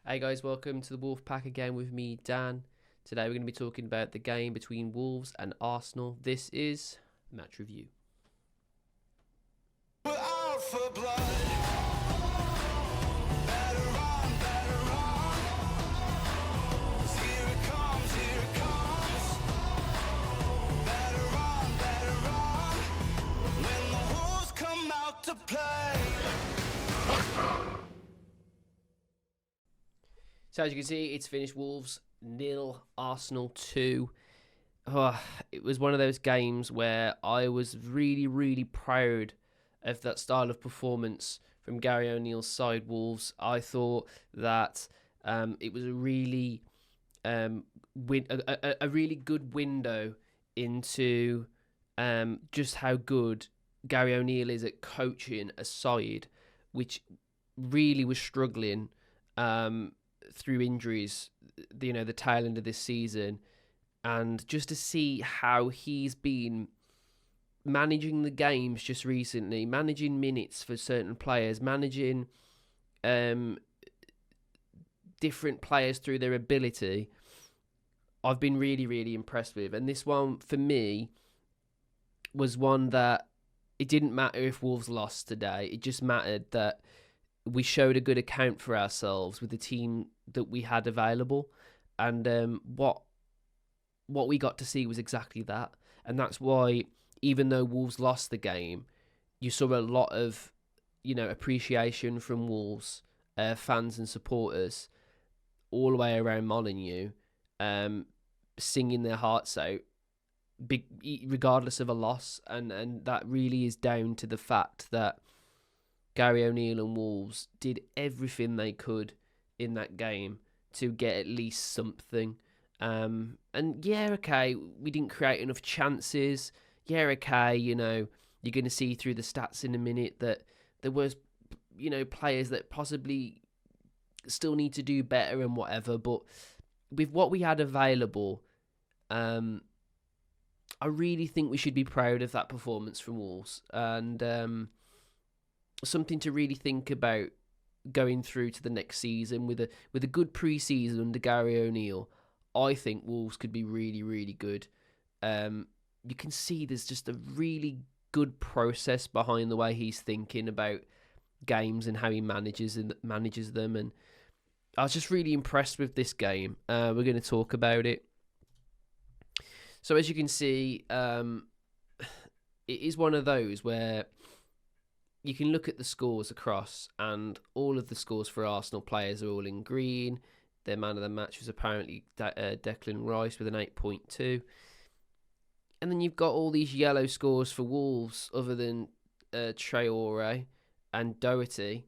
Hey guys, welcome to the Wolfpack again with me, Dan. Today we're going to be talking about the game between Wolves and Arsenal. This is Match Review. We're out for blood. So as you can see, it's finished Wolves 0, Arsenal 2. It was one of those games where I was really proud of that style of performance from Gary O'Neill's side, Wolves. I thought that it was a really really good window into just how good Gary O'Neill is at coaching a side which really was struggling through injuries, the tail end of this season, and just to see how he's been managing the games just recently, managing minutes for certain players, managing different players through their ability, I've been really impressed with. And this one, for me, was one that it didn't matter if Wolves lost today. It just mattered that we showed a good account for ourselves with the team that we had available, and what we got to see was exactly that. And that's why, even though Wolves lost the game, you saw a lot of appreciation from Wolves fans and supporters all the way around Molineux, singing their hearts out, regardless of a loss, and that really is down to the fact that Gary O'Neill and Wolves did everything they could in that game to get at least something. And yeah, okay, we didn't create enough chances. Yeah, okay, you're going to see through the stats in a minute that there was, players that possibly still need to do better and whatever. But with what we had available, I really think we should be proud of that performance from Wolves. And something to really think about going through to the next season with a good pre-season under Gary O'Neill. I think Wolves could be really good. You can see there's just a really good process behind the way he's thinking about games and how he manages them. And I was just really impressed with this game. We're going to talk about it. So as you can see, it is one of those where you can look at the scores across, and all of the scores for Arsenal players are all in green. Their man of the match was apparently Declan Rice with an 8.2. And then you've got all these yellow scores for Wolves other than Traore and Doherty.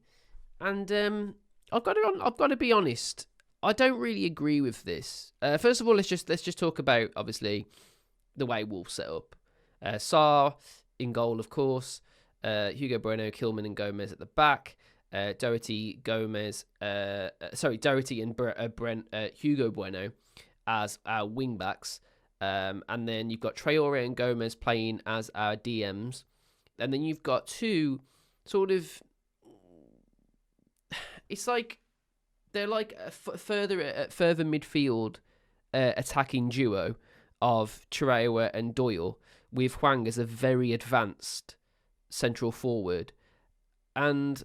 And I've got to be honest, I don't really agree with this. First of all, let's just talk about, obviously, the way Wolves set up. Sarr in goal, of course. Hugo Bueno, Kilman and Gomez at the back. Doherty and Hugo Bueno as our wing backs. And then you've got Traore and Gomez playing as our DMs. And then you've got two sort of... It's like they're like a further midfield attacking duo of Traore and Doyle, with Hwang as a very advanced central forward. And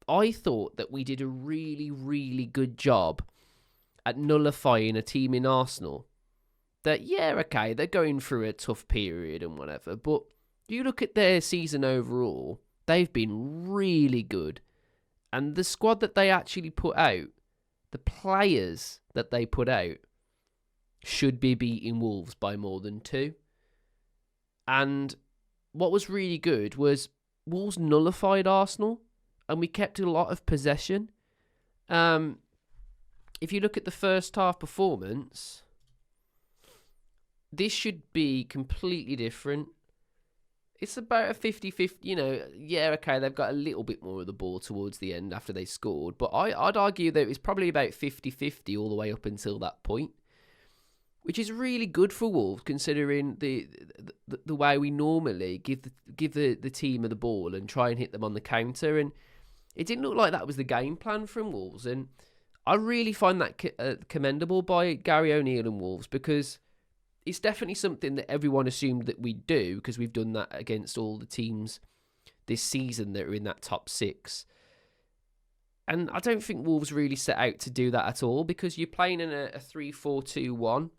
I thought that we did a really good job at nullifying a team in Arsenal that, yeah, okay, they're going through a tough period and whatever, but you look at their season overall, they've been really good. And the squad that they actually put out, the players that they put out, should be beating Wolves by more than 2. And what was really good was Wolves nullified Arsenal, and we kept a lot of possession. If you look at the first half performance, this should be completely different. It's about a 50-50, yeah, okay, they've got a little bit more of the ball towards the end after they scored, but I'd argue that it's probably about 50-50 all the way up until that point, which is really good for Wolves, considering the way we normally give the team of the ball and try and hit them on the counter. And it didn't look like that was the game plan from Wolves. And I really find that commendable by Gary O'Neill and Wolves, because it's definitely something that everyone assumed that we'd do, because we've done that against all the teams this season that are in that top 6. And I don't think Wolves really set out to do that at all, because you're playing in a 3-4-2-1.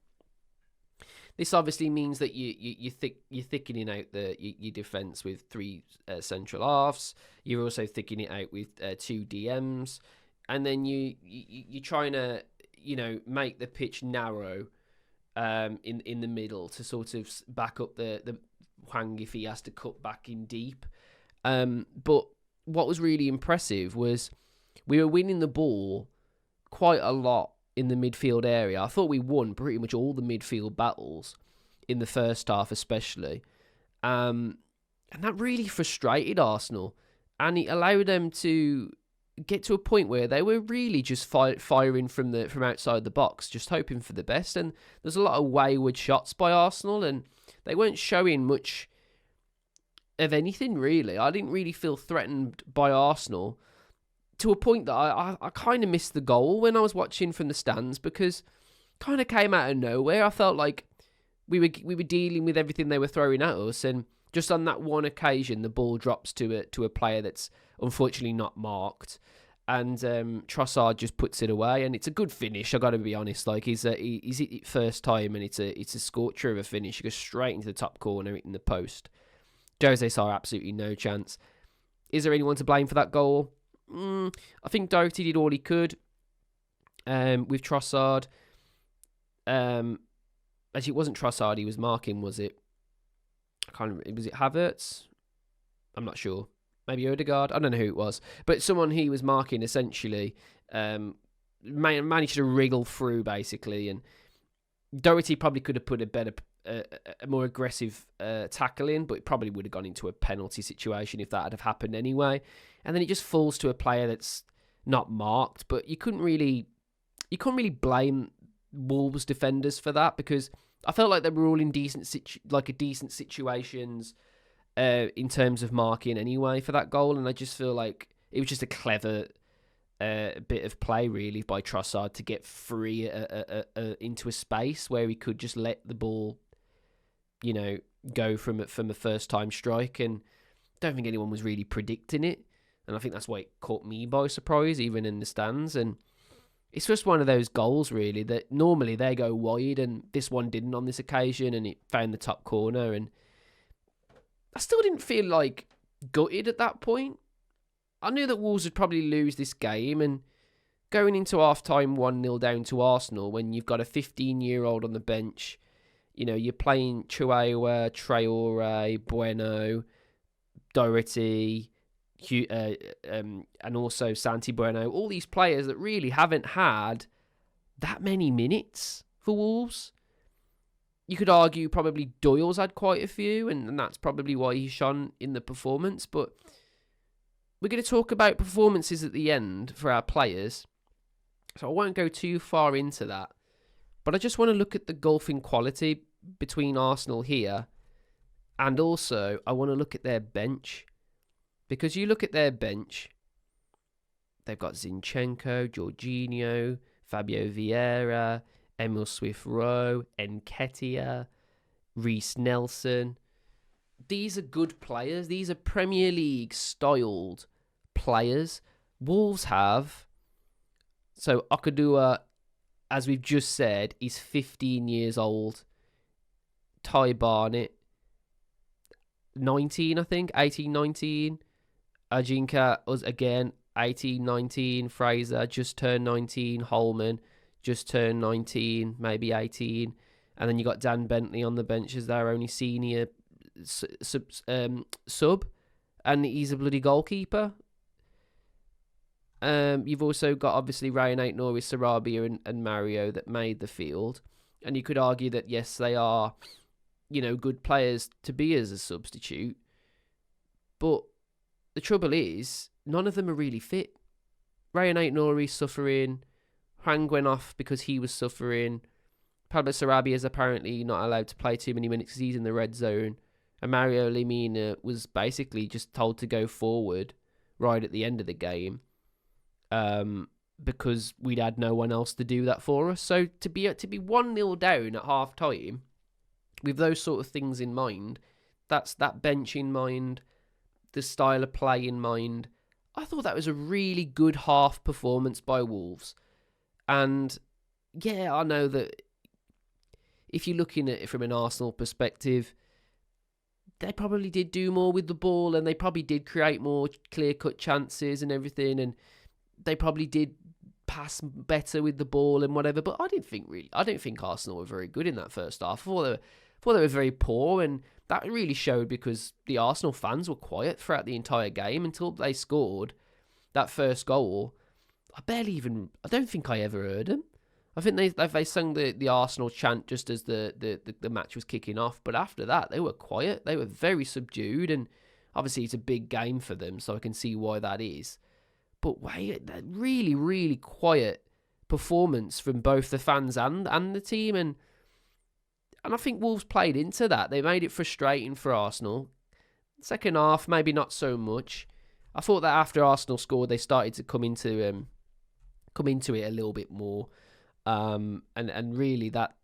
This obviously means that you're thickening out your defence with 3 central halves. You're also thickening it out with 2 DMs, and then you're trying to make the pitch narrow in the middle to sort of back up the Hwang if he has to cut back in deep. But what was really impressive was we were winning the ball quite a lot in the midfield area. I thought we won pretty much all the midfield battles in the first half especially. And that really frustrated Arsenal. And it allowed them to get to a point where they were really just firing from outside the box, just hoping for the best. And there's a lot of wayward shots by Arsenal, and they weren't showing much of anything, really. I didn't really feel threatened by Arsenal, to a point that I kind of missed the goal when I was watching from the stands, because it kind of came out of nowhere. I felt like we were dealing with everything they were throwing at us, and just on that one occasion, the ball drops to a player that's unfortunately not marked, and Trossard just puts it away, and it's a good finish. I got to be honest, like he's it first time, and it's a scorcher of a finish. It goes straight into the top corner in the post. Jose saw absolutely no chance. Is there anyone to blame for that goal? I think Doherty did all he could with Trossard. Actually, it wasn't Trossard he was marking, was it? Was it Havertz? I'm not sure. Maybe Odegaard? I don't know who it was. But someone he was marking, essentially, managed to wriggle through, basically. And Doherty probably could have put a more aggressive tackle in, but it probably would have gone into a penalty situation if that had have happened anyway. And then it just falls to a player that's not marked. But you couldn't really blame Wolves defenders for that, because I felt like they were all in decent situations in terms of marking anyway for that goal. And I just feel like it was just a clever bit of play, really, by Trossard to get free into a space where he could just let the ball, go from a first time strike. And I don't think anyone was really predicting it. And I think that's why it caught me by surprise, even in the stands. And it's just one of those goals, really, that normally they go wide, and this one didn't on this occasion, and it found the top corner. And I still didn't feel like gutted at that point. I knew that Wolves would probably lose this game, and going into half-time 1-0 down to Arsenal, when you've got a 15-year-old on the bench, you're playing Chuewa, Traore, Bueno, Doherty, and also Santi Bueno, all these players that really haven't had that many minutes for Wolves. You could argue probably Doyle's had quite a few, and that's probably why he shone in the performance. But we're going to talk about performances at the end for our players, so I won't go too far into that. But I just want to look at the gulf in quality between Arsenal here, and also I want to look at their bench. Because you look at their bench, they've got Zinchenko, Jorginho, Fabio Vieira, Emil Smith-Rowe, Nketiah, Reece Nelson. These are good players. These are Premier League styled players. Wolves have. So Okudua, as we've just said, is 15 years old. Ty Barnett, 19, I think, 18, 19. Ajinka was, again, 18, 19. Fraser just turned 19. Holman just turned 19, maybe 18. And then you got Dan Bentley on the bench as their only senior sub. And he's a bloody goalkeeper. You've also got, obviously, Ryan Aït-Nouri, Sarabia and Mario that made the field. And you could argue that, yes, they are, good players to be as a substitute. But the trouble is, none of them are really fit. Ryan Aït-Nouri's suffering. Hwang went off because he was suffering. Pablo Sarabia is apparently not allowed to play too many minutes because he's in the red zone. And Mario Lemina was basically just told to go forward right at the end of the game. because we'd had no one else to do that for us. So to be 1-0 down at half time with those sort of things in mind, that's that bench in mind, the style of play in mind, I thought that was a really good half performance by Wolves. And yeah, I know that if you're looking at it from an Arsenal perspective, they probably did do more with the ball, and they probably did create more clear-cut chances and everything, and they probably did pass better with the ball and whatever. But I don't think Arsenal were very good in that first half. I thought they were very poor, and that really showed because the Arsenal fans were quiet throughout the entire game until they scored that first goal. I don't think I ever heard them. I think they sung the Arsenal chant just as the match was kicking off. But after that, they were quiet. They were very subdued. And obviously, it's a big game for them, so I can see why that is. But that really, really quiet performance from both the fans and the team. And I think Wolves played into that. They made it frustrating for Arsenal. Second half, maybe not so much. I thought that after Arsenal scored, they started to come into it a little bit more. And really that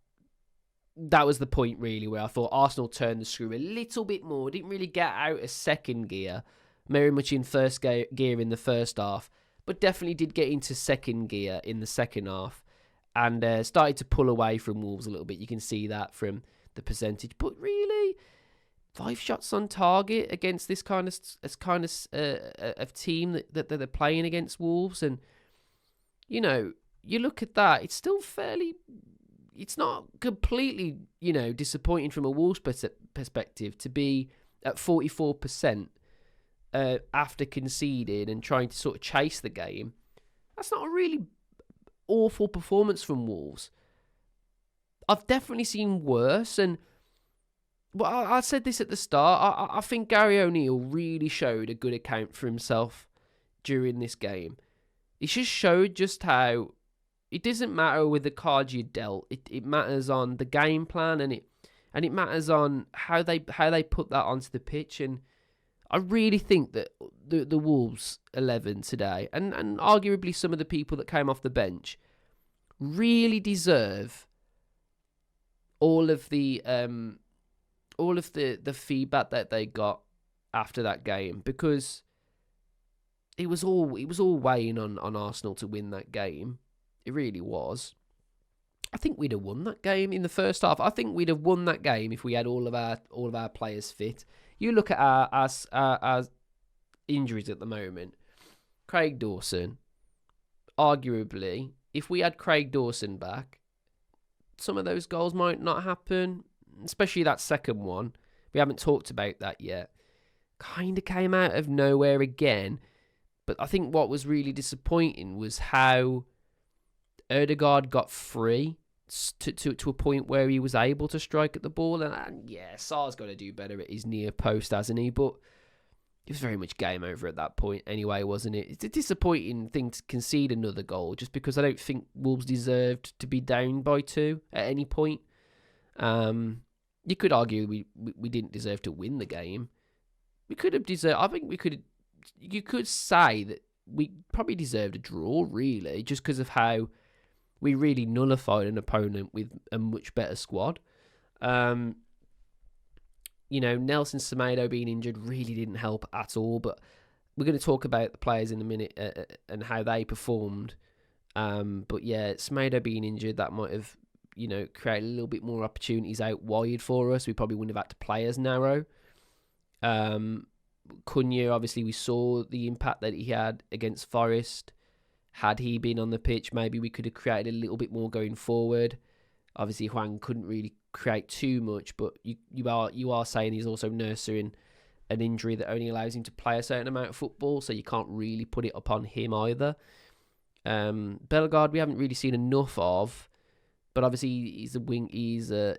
was the point really where I thought Arsenal turned the screw a little bit more. Didn't really get out of second gear, very much in first gear in the first half, but definitely did get into second gear in the second half and started to pull away from Wolves a little bit. You can see that from the percentage, but really 5 shots on target against this kind of team that they're playing against Wolves. And you know, you look at that, it's still it's not completely, disappointing from a Wolves perspective to be at 44% after conceding and trying to sort of chase the game. That's not a really awful performance from Wolves. I've definitely seen worse, and I said this at the start, I think Gary O'Neill really showed a good account for himself during this game. He just showed just how it doesn't matter with the cards you dealt. It matters on the game plan, and it matters on how they put that onto the pitch. And I really think that the Wolves 11 today, and arguably some of the people that came off the bench, really deserve all of the feedback that they got after that game, because it was all weighing on Arsenal to win that game. It really was. I think we'd have won that game in the first half. I think we'd have won that game if we had all of our players fit. You look at our injuries at the moment. Craig Dawson, arguably, if we had Craig Dawson back, some of those goals might not happen, especially that second one. We haven't talked about that yet. Kind of came out of nowhere again. But I think what was really disappointing was how Ødegaard got free to a point where he was able to strike at the ball. And yeah, Sarr's got to do better at his near post, hasn't he? But it was very much game over at that point anyway, wasn't it? It's a disappointing thing to concede another goal, just because I don't think Wolves deserved to be down by 2 at any point. You could argue we didn't deserve to win the game. We could have deserved... I think we could... You could say that we probably deserved a draw, really, just because of how we really nullified an opponent with a much better squad. Nelson Semedo being injured really didn't help at all, but we're going to talk about the players in a minute and how they performed. But yeah, Semedo being injured, that might have, created a little bit more opportunities out wide for us. We probably wouldn't have had to play as narrow. Cunha, obviously, we saw the impact that he had against Forest. Had he been on the pitch, maybe we could have created a little bit more going forward. Obviously, Hwang couldn't really create too much, but you are saying he's also nursing an injury that only allows him to play a certain amount of football, so you can't really put it upon him either. Bellegarde, we haven't really seen enough of, but obviously he's a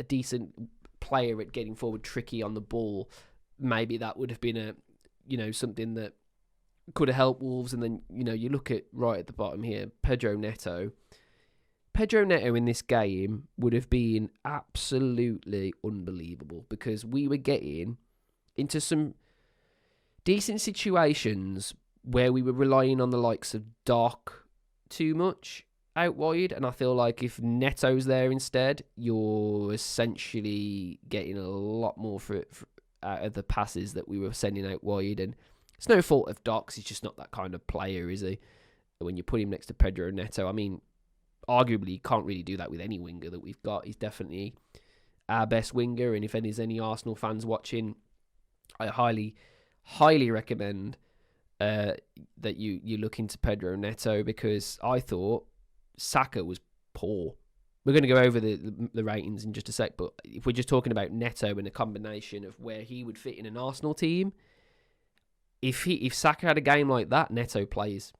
decent player at getting forward tricky on the ball. Maybe that would have been something that could have helped Wolves. And then, you look at right at the bottom here, Pedro Neto. Pedro Neto in this game would have been absolutely unbelievable, because we were getting into some decent situations where we were relying on the likes of Doc too much out wide, and I feel like if Neto's there instead, you're essentially getting a lot more out of the passes that we were sending out wide. And it's no fault of Doc's; he's just not that kind of player, is he? When you put him next to Pedro Neto, I mean, arguably you can't really do that with any winger that we've got. He's definitely our best winger, and if there's any Arsenal fans watching, I highly recommend that you look into Pedro Neto, because I thought Saka was poor. We're going to go over the ratings in just a sec, but if we're just talking about Neto and a combination of where he would fit in an Arsenal team, if Saka had a game like that, Neto plays.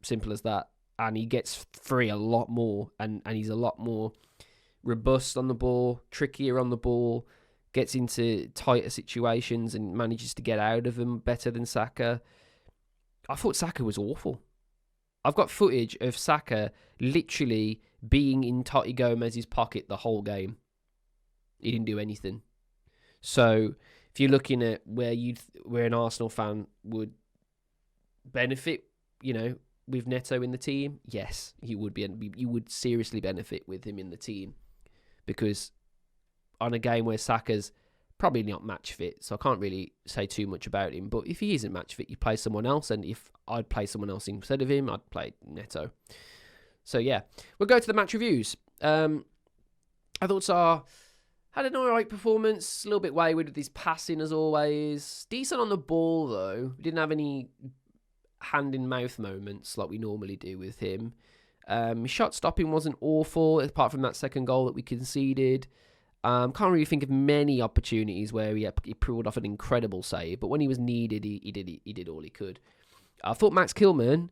Simple as that. And he gets free a lot more, and he's a lot more robust on the ball, trickier on the ball, gets into tighter situations and manages to get out of them better than Saka. I thought Saka was awful. I've got footage of Saka literally being in Totti Gomez's pocket the whole game. He didn't do anything. So if you're looking at where an Arsenal fan would benefit, with Neto in the team, yes, you would seriously benefit with him in the team, because on a game where Saka's probably not match fit, so I can't really say too much about him, but if he isn't match fit, you play someone else, and if I'd play someone else instead of him, I'd play Neto. So yeah, we'll go to the match reviews. I thought Sarr had an alright performance, a little bit wayward with his passing as always, decent on the ball though, didn't have any hand-in-mouth moments like we normally do with him. His shot stopping wasn't awful, apart from that second goal that we conceded. Can't really think of many opportunities where he pulled off an incredible save, but when he was needed, he did all he could. I thought Max Kilman,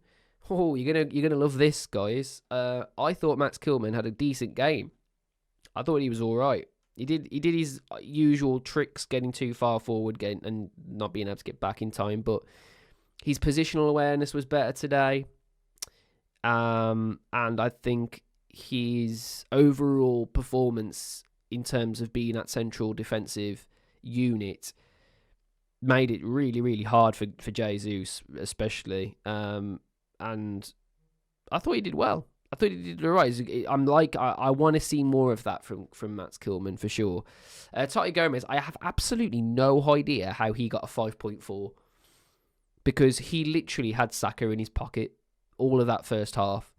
you're gonna love this, guys. I thought Max Kilman had a decent game. I thought he was all right. He did his usual tricks, getting too far forward, and not being able to get back in time, but his positional awareness was better today. And I think his overall performance in terms of being that central defensive unit made it really, really hard for Jesus, especially. And I thought he did well. I thought he did all right. I want to see more of that from Max Kilman for sure. Totti Gomez, I have absolutely no idea how he got a 5.4. Because he literally had Saka in his pocket all of that first half.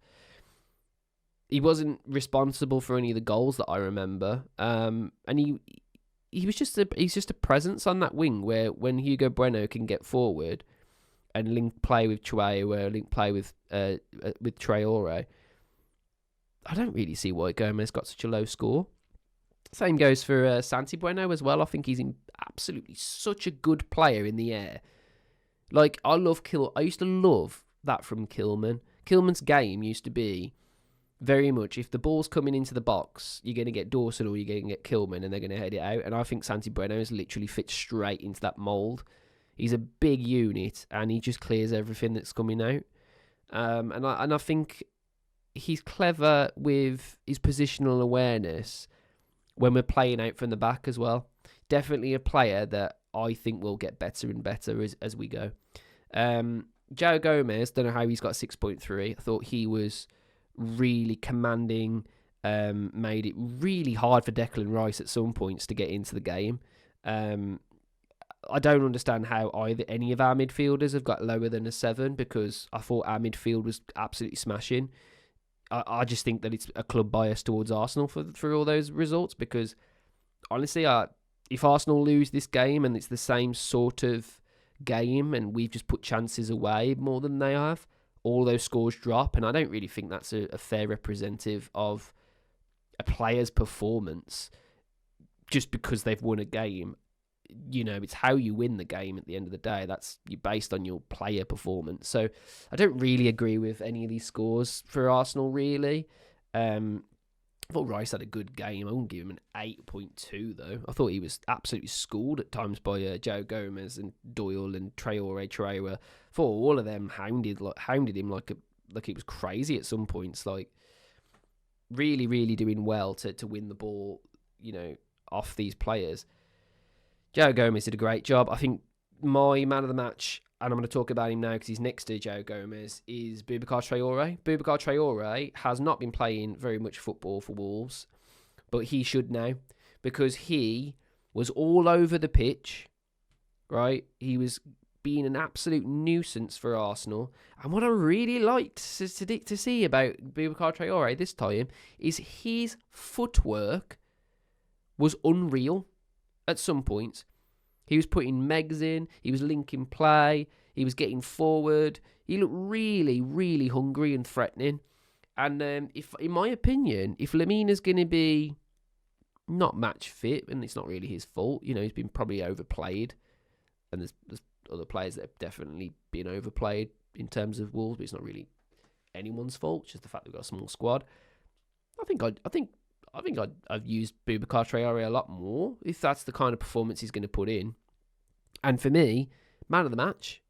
He wasn't responsible for any of the goals that I remember. And he's just a presence on that wing, where when Hugo Bueno can get forward and link play with Traore, link play with Traore, I don't really see why Gomez got such a low score. Same goes for Santi Bueno as well. I think he's absolutely such a good player in the air. Like, I used to love that from Kilman. Kilman's game used to be very much, if the ball's coming into the box, you're going to get Dawson or you're going to get Kilman, and they're going to head it out. And I think Santi Bueno is literally fits straight into that mould. He's a big unit, and he just clears everything that's coming out. And I think he's clever with his positional awareness when we're playing out from the back as well. Definitely a player that I think will get better and better as we go. João Gomez, don't know how he's got a 6.3. I thought he was really commanding, made it really hard for Declan Rice at some points to get into the game. I don't understand how any of our midfielders have got lower than a 7, because I thought our midfield was absolutely smashing. I just think that it's a club bias towards Arsenal for all those results, because honestly, if Arsenal lose this game and it's the same sort of game and we've just put chances away more than they have, all those scores drop, and I don't really think that's a fair representative of a player's performance just because they've won a game. It's how you win the game at the end of the day. That's based on your player performance. So I don't really agree with any of these scores for Arsenal, really. I thought Rice had a good game. I wouldn't give him an 8.2 though. I thought he was absolutely schooled at times by João Gomez and Doyle and Traore. I thought all of them hounded him like it was crazy at some points. Like, really, really doing well to win the ball, off these players. João Gomez did a great job. I think my man of the match, and I'm going to talk about him now because he's next to Joe Gomez, is Boubacar Traore. Boubacar Traore has not been playing very much football for Wolves, but he should now, because he was all over the pitch, right? He was being an absolute nuisance for Arsenal. And what I really liked to see about Boubacar Traore this time is his footwork was unreal at some points. He was putting megs in, he was linking play, he was getting forward. He looked really, really hungry and threatening. And if, in my opinion, if Lemina's going to be not match fit, and it's not really his fault, he's been probably overplayed. And there's other players that have definitely been overplayed in terms of Wolves, but it's not really anyone's fault. It's just the fact we've got a small squad. I think I've used Boubacar Traore a lot more if that's the kind of performance he's going to put in. And for me, man of the match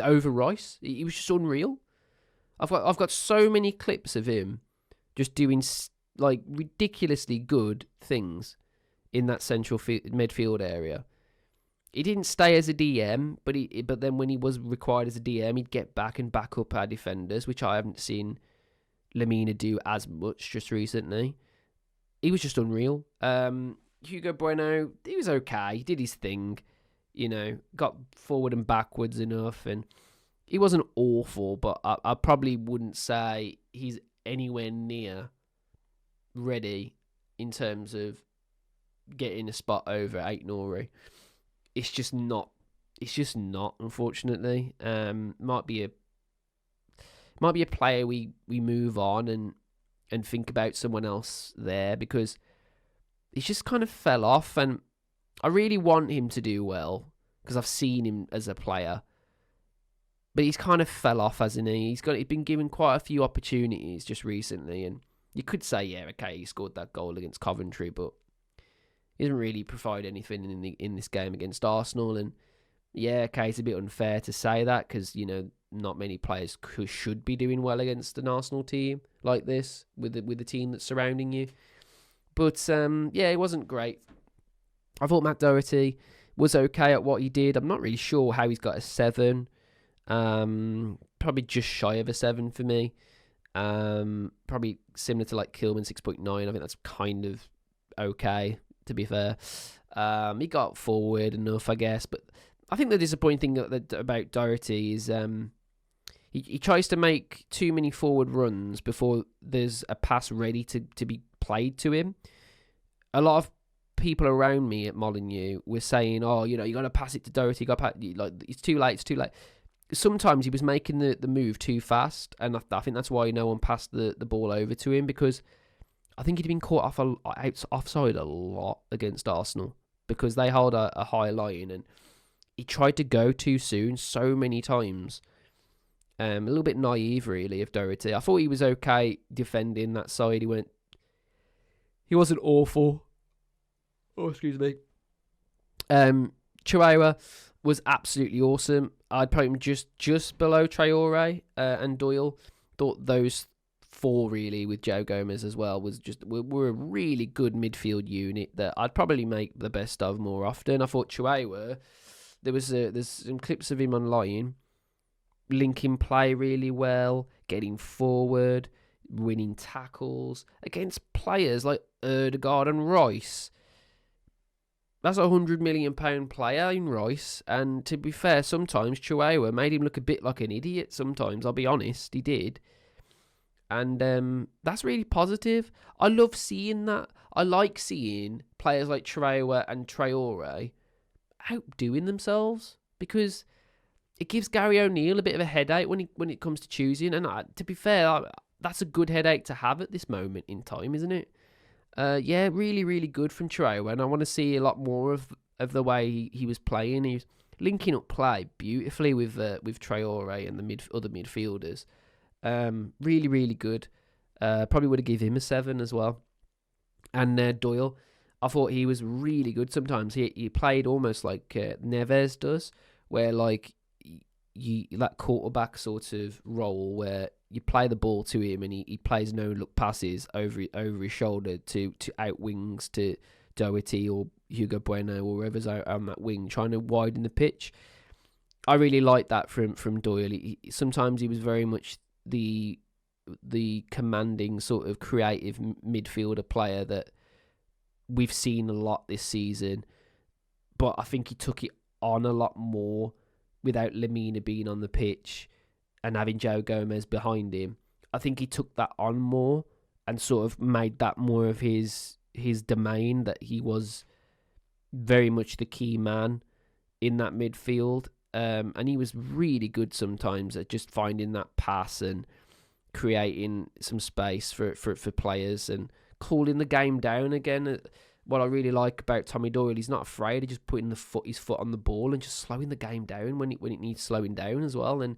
over Rice. He was just unreal. I've got so many clips of him just doing like ridiculously good things in that central midfield area. He didn't stay as a DM, but then when he was required as a DM, he'd get back and back up our defenders, which I haven't seen Lemina do as much just recently. He was just unreal. Hugo Bueno, he was okay. He did his thing, got forward and backwards enough, and he wasn't awful, but I probably wouldn't say he's anywhere near ready in terms of getting a spot over Ait-Nouri. It's just not, unfortunately. Might be a player we move on and think about someone else there, because he's just kind of fell off, and I really want him to do well because I've seen him as a player, but he's kind of fell off, hasn't he? He's been given quite a few opportunities just recently, and you could say, yeah, okay, he scored that goal against Coventry, but he doesn't really provide anything in this game against Arsenal. And yeah, okay, it's a bit unfair to say that because, not many players should be doing well against an Arsenal team like this with the team that's surrounding you. But yeah, it wasn't great. I thought Matt Doherty was okay at what he did. I'm not really sure how he's got a 7. Probably just shy of a 7 for me. Probably similar to like Kilman 6.9. I think that's kind of okay, to be fair. He got forward enough, I guess. But I think the disappointing thing about Doherty is he tries to make too many forward runs before there's a pass ready to be played to him. A lot of people around me at Molineux were saying, "Oh, you got to pass it to Doherty. It's too late. It's too late." Sometimes he was making the move too fast, and I think that's why no one passed the ball over to him, because I think he'd been caught offside a lot against Arsenal because they hold a high line, and he tried to go too soon so many times. A little bit naive, really, of Doherty. I thought he was okay defending that side. He wasn't awful. Oh, excuse me. Traore was absolutely awesome. I'd put him just below Traore and Doyle. Thought those 4 really with Joe Gomez as well were a really good midfield unit that I'd probably make the best of more often. I thought Traore, there's some clips of him online linking play really well, getting forward, winning tackles against players like Ødegaard and Rice. That's a £100 million player in Rice, and to be fair, sometimes Traore made him look a bit like an idiot. Sometimes, I'll be honest, he did. And that's really positive. I love seeing that. I like seeing players like Traore and Traore outdoing themselves, because it gives Gary O'Neill a bit of a headache when it comes to choosing. And to be fair, that's a good headache to have at this moment in time, isn't it? Yeah, really, really good from Traore, and I want to see a lot more of the way he was playing. He was linking up play beautifully with Traore and the other midfielders. Really, really good. Probably would have given him a 7 as well. And Doyle, I thought he was really good. Sometimes he played almost like Neves does, where like that quarterback sort of role where you play the ball to him and he plays no-look passes over his shoulder to out wings to Doherty or Hugo Bueno or whoever's out on that wing, trying to widen the pitch. I really like that from Doyle. Sometimes he was very much the commanding sort of creative midfielder player that we've seen a lot this season, but I think he took it on a lot more without Lemina being on the pitch and having Joe Gomez behind him. I think he took that on more and sort of made that more of his domain, that he was very much the key man in that midfield. And he was really good sometimes at just finding that pass and creating some space for players and cooling the game down again. What I really like about Tommy Doyle, he's not afraid of just putting his foot on the ball and just slowing the game down when it needs slowing down as well, and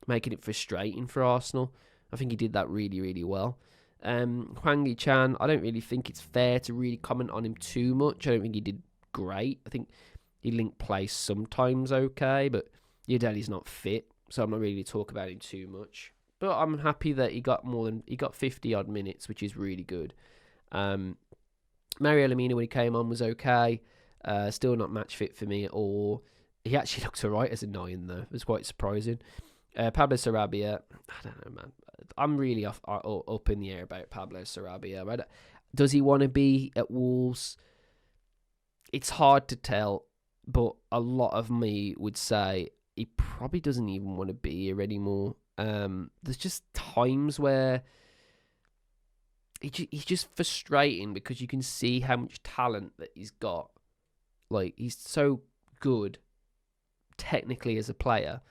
making it frustrating for Arsenal. I think he did that really, really well. Hwang Hee-chan, I don't really think it's fair to really comment on him too much. I don't think he did great. I think he linked play sometimes okay, but Yedeli's not fit, so I'm not really talking about him too much. But I'm happy that he got 50 odd minutes, which is really good. Mario Lemina, when he came on, was okay. Still not match fit for me at all. He actually looked alright as a 9 though. It was quite surprising. Pablo Sarabia, I don't know, man. I'm really up in the air about Pablo Sarabia. Does he want to be at Wolves? It's hard to tell, but a lot of me would say he probably doesn't even want to be here anymore. There's just times where he's just frustrating because you can see how much talent that he's got. Like, he's so good technically as a player,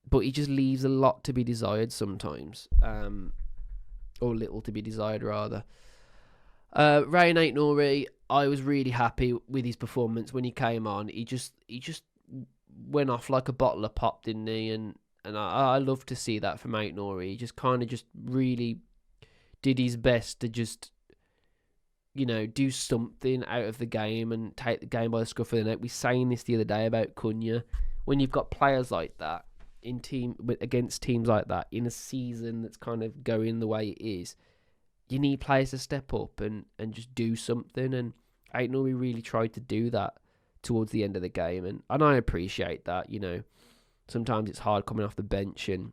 but he just leaves a lot to be desired sometimes, or little to be desired rather. Ray Aït-Nouri, I was really happy with his performance when he came on. He just went off like a bottle of pop, didn't he? And I love to see that from Aït-Nouri. He just kind of just really did his best to just, do something out of the game and take the game by the scruff of the neck. We were saying this the other day about Cunha. When you've got players like that against teams like that in a season that's kind of going the way it is, you need players to step up and just do something. And Aït-Nouri really tried to do that towards the end of the game, and I appreciate that. Sometimes it's hard coming off the bench and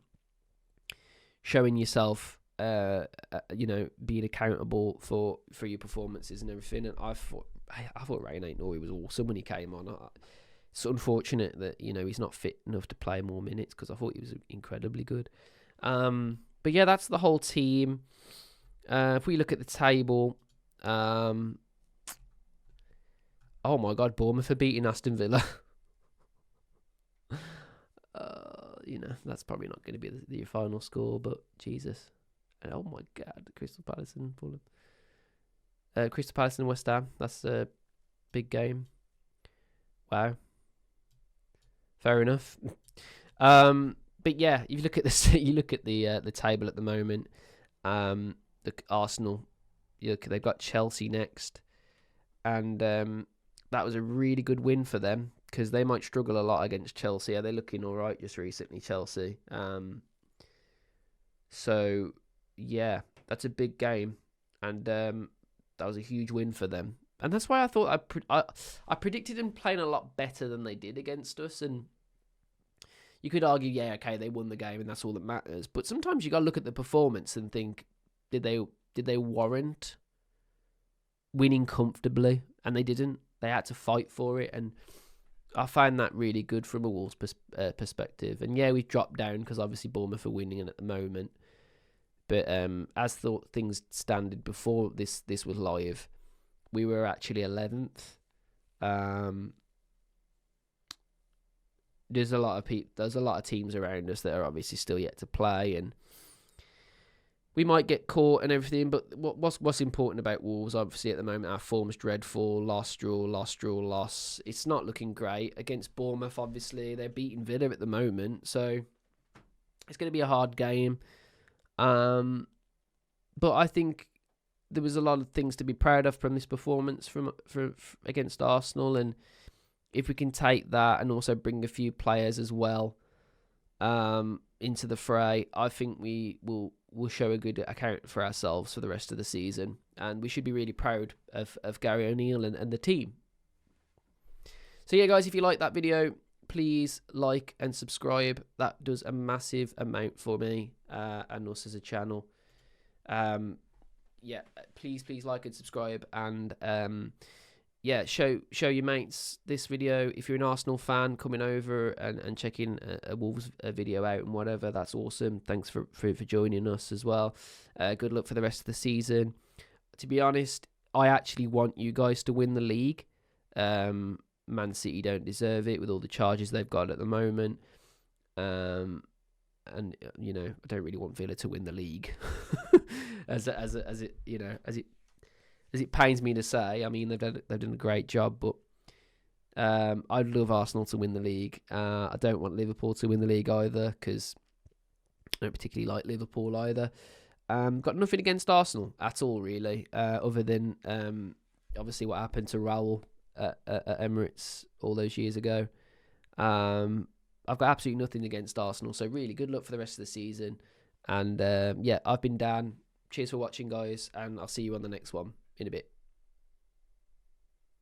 showing yourself, being accountable for your performances and everything. And I thought Ray Aït-Nouri was awesome when he came on. It's unfortunate that he's not fit enough to play more minutes, because I thought he was incredibly good. But yeah, that's the whole team. If we look at the table, oh my God, Bournemouth are beating Aston Villa. That's probably not going to be the final score, but Jesus. And oh my God, Crystal Palace and Fulham. Crystal Palace and West Ham, that's a big game. Wow. Fair enough. But yeah, if you look at the table at the moment, the Arsenal, they've got Chelsea next, and that was a really good win for them, because they might struggle a lot against Chelsea. Are they looking all right just recently, Chelsea? So yeah, that's a big game, and that was a huge win for them. And that's why I thought I predicted them playing a lot better than they did against us. And you could argue, yeah, okay, they won the game and that's all that matters. But sometimes you got to look at the performance and think, did they warrant winning comfortably? And they didn't. They had to fight for it. And I find that really good from a Wolves perspective. And yeah, we've dropped down because obviously Bournemouth are winning at the moment. But as things standed before this was live, we were actually 11th. There's a lot of teams around us that are obviously still yet to play, and we might get caught and everything. But what's important about Wolves, obviously at the moment, our form's dreadful. Loss, draw. It's not looking great against Bournemouth. Obviously, they're beating Villa at the moment, so it's going to be a hard game. But I think there was a lot of things to be proud of from this performance from against Arsenal, and if we can take that and also bring a few players as well into the fray, I think we'll show a good account for ourselves for the rest of the season, and we should be really proud of Gary O'Neill and the team. So yeah, guys, if you like that video, please like and subscribe. That does a massive amount for me and us as a channel. Yeah, please like and subscribe, and yeah, show your mates this video. If you're an Arsenal fan, coming over and checking a Wolves video out and whatever, that's awesome. Thanks for joining us as well. Good luck for the rest of the season. To be honest, I actually want you guys to win the league. Man City don't deserve it with all the charges they've got at the moment. And you know, I don't really want Villa to win the league, as it pains me to say. I mean, they've done a great job, but I'd love Arsenal to win the league. I don't want Liverpool to win the league either, because I don't particularly like Liverpool either. Got nothing against Arsenal at all, really, other than obviously what happened to Raul at Emirates all those years ago. I've got absolutely nothing against Arsenal, so really good luck for the rest of the season. And yeah, I've been Dan. Cheers for watching, guys, and I'll see you on the next one in a bit.